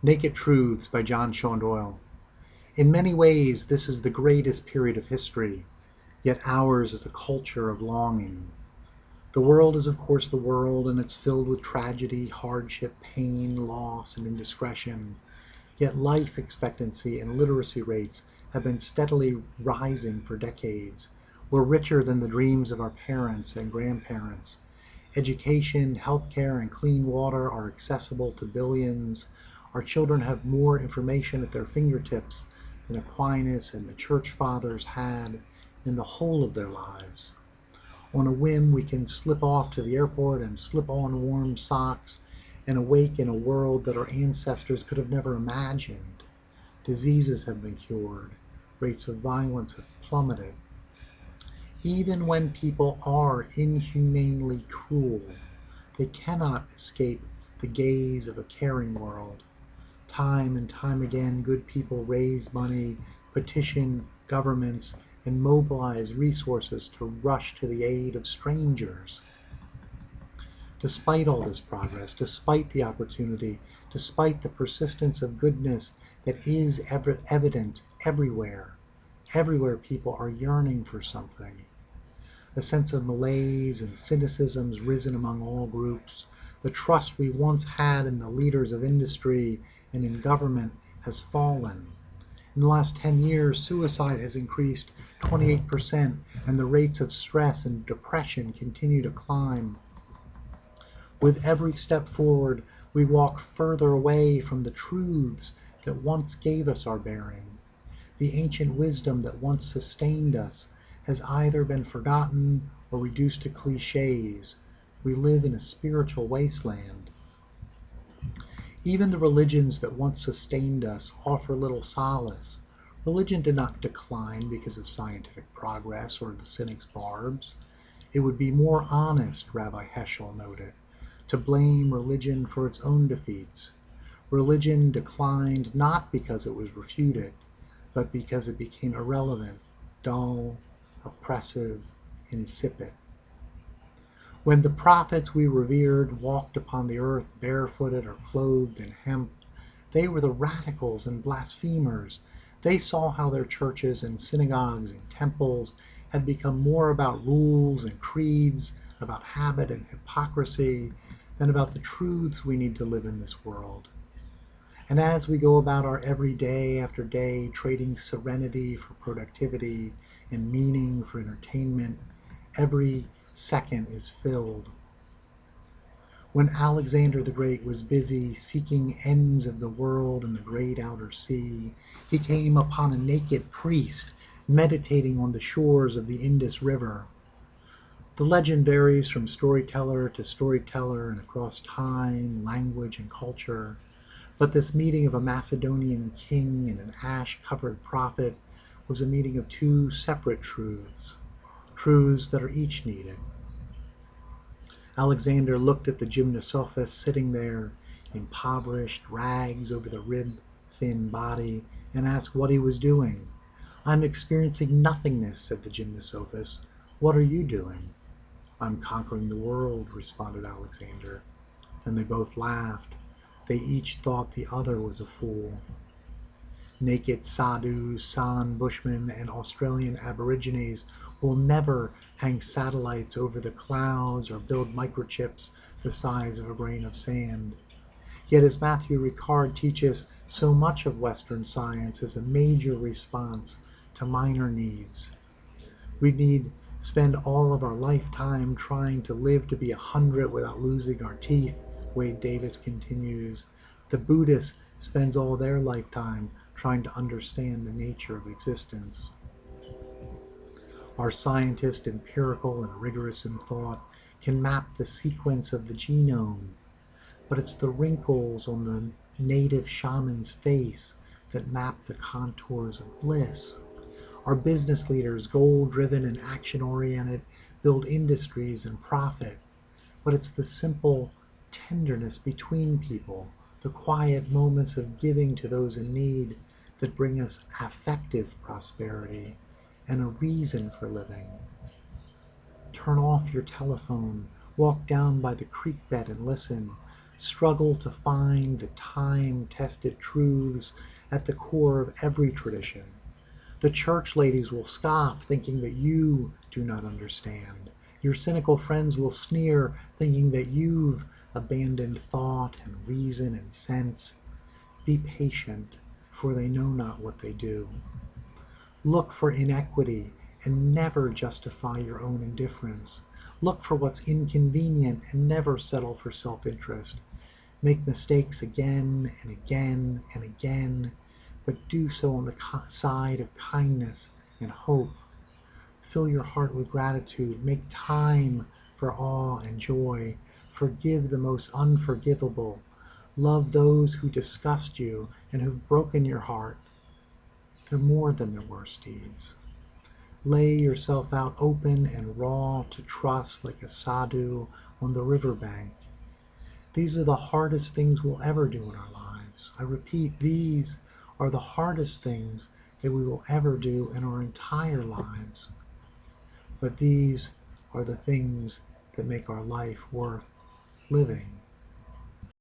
Naked Truths by John Sean Doyle. In many ways, this is the greatest period of history, yet ours is a culture of longing. The world is, of course, the world, and it's filled with tragedy, hardship, pain, loss, and indiscretion. Yet life expectancy and literacy rates have been steadily rising for decades. We're richer than the dreams of our parents and grandparents. Education, healthcare, and clean water are accessible to billions. Our children have more information at their fingertips than Aquinas and the Church Fathers had in the whole of their lives. On a whim, we can slip off to the airport and slip on warm socks and awake in a world that our ancestors could have never imagined. Diseases have been cured. Rates of violence have plummeted. Even when people are inhumanely cruel, they cannot escape the gaze of a caring world. Time and time again, good people raise money, petition governments, and mobilize resources to rush to the aid of strangers. Despite all this progress, despite the opportunity, despite the persistence of goodness that is evident everywhere people are yearning for something. A sense of malaise and cynicism has risen among all groups. The trust we once had in the leaders of industry and in government has fallen. In the last 10 years, suicide has increased 28%, and the rates of stress and depression continue to climb. With every step forward, we walk further away from the truths that once gave us our bearing. The ancient wisdom that once sustained us has either been forgotten or reduced to cliches. We live in a spiritual wasteland. Even the religions that once sustained us offer little solace. Religion did not decline because of scientific progress or the cynic's barbs. It would be more honest, Rabbi Heschel noted, to blame religion for its own defeats. Religion declined not because it was refuted, but because it became irrelevant, dull, oppressive, insipid. When the prophets we revered walked upon the earth barefooted or clothed in hemp, they were the radicals and blasphemers. They saw how their churches and synagogues and temples had become more about rules and creeds, about habit and hypocrisy, than about the truths we need to live in this world. And as we go about our every day after day, trading serenity for productivity and meaning for entertainment, every second is filled. When Alexander the Great was busy seeking ends of the world in the great outer sea, he came upon a naked priest meditating on the shores of the Indus River. The legend varies from storyteller to storyteller and across time, language, and culture. But this meeting of a Macedonian king and an ash-covered prophet was a meeting of two separate truths, truths that are each needed. Alexander looked at the gymnosophist sitting there, impoverished, rags over the rib-thin body, and asked what he was doing. "I'm experiencing nothingness," said the gymnosophist. "What are you doing?" "I'm conquering the world," responded Alexander. And they both laughed. They each thought the other was a fool. Naked sadhus, San Bushmen, and Australian Aborigines will never hang satellites over the clouds or build microchips the size of a grain of sand. Yet, as Matthew Ricard teaches, so much of Western science is a major response to minor needs. We need spend all of our lifetime trying to live to be 100 without losing our teeth, Wade Davis continues. The Buddhist spends all their lifetime trying to understand the nature of existence. Our scientists, empirical and rigorous in thought, can map the sequence of the genome, but it's the wrinkles on the native shaman's face that map the contours of bliss. Our business leaders, goal-driven and action-oriented, build industries and profit, but it's the simple tenderness between people, the quiet moments of giving to those in need that bring us affective prosperity and a reason for living. Turn off your telephone, walk down by the creek bed and listen. Struggle to find the time-tested truths at the core of every tradition. The church ladies will scoff, thinking that you do not understand. Your cynical friends will sneer, thinking that you've abandoned thought and reason and sense. Be patient, for they know not what they do. Look for inequity and never justify your own indifference. Look for what's inconvenient and never settle for self-interest. Make mistakes again and again and again, but do so on the side of kindness and hope. Fill your heart with gratitude. Make time for awe and joy. Forgive the most unforgivable. Love those who disgust you and who've broken your heart. They're more than their worst deeds. Lay yourself out open and raw to trust like a sadhu on the riverbank. These are the hardest things we'll ever do in our lives. I repeat, these are the hardest things that we will ever do in our entire lives. But these are the things that make our life worth living.